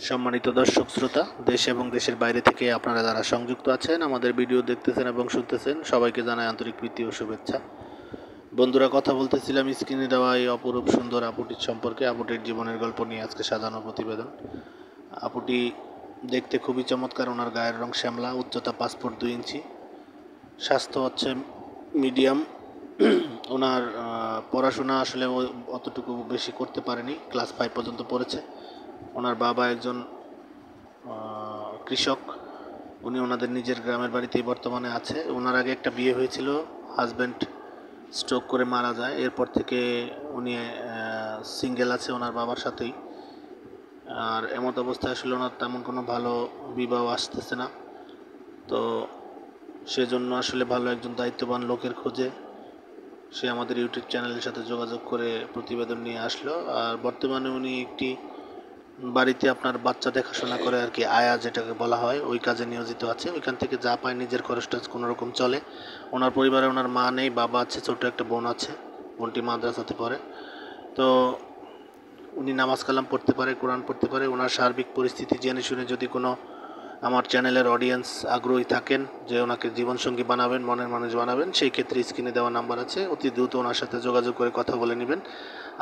সম্মানিত দর্শক শ্রোতা, দেশ এবং দেশের বাইরে থেকে আপনারা যারা সংযুক্ত আছেন, আমাদের ভিডিও দেখতেছেন এবং শুনতেছেন, সবাইকে জানাই আন্তরিক প্রীতি ও শুভেচ্ছা। বন্ধুরা, কথা বলতেছিলাম স্ক্রিনে দেওয়া এই অপরূপ সুন্দর আপুটির সম্পর্কে। আপুটির জীবনের গল্প নিয়ে আজকে সাজানো প্রতিবেদন। আপুটি দেখতে খুবই চমৎকার। ওনার গায়ের রং শ্যামলা, উচ্চতা 5 ফুট 2 ইঞ্চি, স্বাস্থ্য হচ্ছে মিডিয়াম। ওনার পড়াশোনা আসলে অতটুকু বেশি করতে পারেনি, ক্লাস 5 পর্যন্ত পড়েছে। ওনার বাবা একজন কৃষক। উনি ওনাদের নিজের গ্রামের বাড়িতেই বর্তমানে আছে। ওনার আগে একটা বিয়ে হয়েছিল, হাজব্যান্ড স্ট্রোক করে মারা যায়। এরপর থেকে উনি সিঙ্গেল আছে ওনার বাবার সাথেই। আর এমত অবস্থায় আসলে ওনার তেমন কোনো ভালো বিবাহ আসতেছে না। তো সেজন্য আসলে ভালো একজন দায়িত্ববান লোকের খোঁজে সে আমাদের ইউটিউব চ্যানেলের সাথে যোগাযোগ করে প্রতিবেদন নিয়ে আসলো। আর বর্তমানে উনি একটি বাড়িতে আপনার বাচ্চা দেখাশোনা করে আর কি, আয়া যেটাকে বলা হয়, ওই কাজে নিয়োজিত আছে। ওইখান থেকে যা পায় নিজের খরচটা কোনো রকম চলে। ওনার পরিবারে ওনার মা নেই, বাবা আছে, ছোট একটা বোন আছে। বোনটি মাদ্রাসাতে পড়ে। তো উনি নামাজ কালাম পড়তে পারে, কোরআন পড়তে পারে। ওনার সার্বিক পরিস্থিতি জেনে শুনে যদি কোনো আমার চ্যানেলের অডিয়েন্স আগ্রহী থাকেন যে ওনাকে জীবনসঙ্গী বানাবেন, মনের মানুষ বানাবেন, সেই ক্ষেত্রে স্ক্রিনে দেওয়া নাম্বার আছে, অতি দ্রুত ওনার সাথে যোগাযোগ করে কথা বলে নেবেন।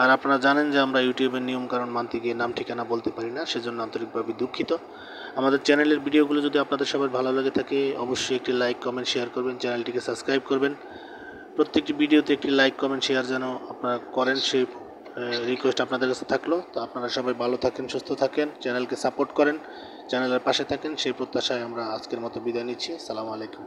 আর আপনারা জানেন যে আমরা ইউটিউবের নিয়মকানুন মানতে গিয়ে নাম ঠিকানা বলতে পারি না, সেজন্য আন্তরিকভাবে দুঃখিত। আমাদের চ্যানেলের ভিডিওগুলো যদি আপনাদের সবার ভালো লাগে থাকে, অবশ্যই একটি লাইক কমেন্ট শেয়ার করবেন, চ্যানেলটিকে সাবস্ক্রাইব করবেন। প্রত্যেকটি ভিডিওতে একটি লাইক কমেন্ট শেয়ার যেন আপনারা করেন, সেই রিকোয়েস্ট আপনাদের কাছে থাকলো। তো আপনারা সবাই ভালো থাকেন, সুস্থ থাকেন, চ্যানেলকে সাপোর্ট করেন, চ্যানেলের পাশে থাকেন, সেই প্রত্যাশায় আমরা আজকের মতো বিদায় নিচ্ছি। আসসালামু আলাইকুম।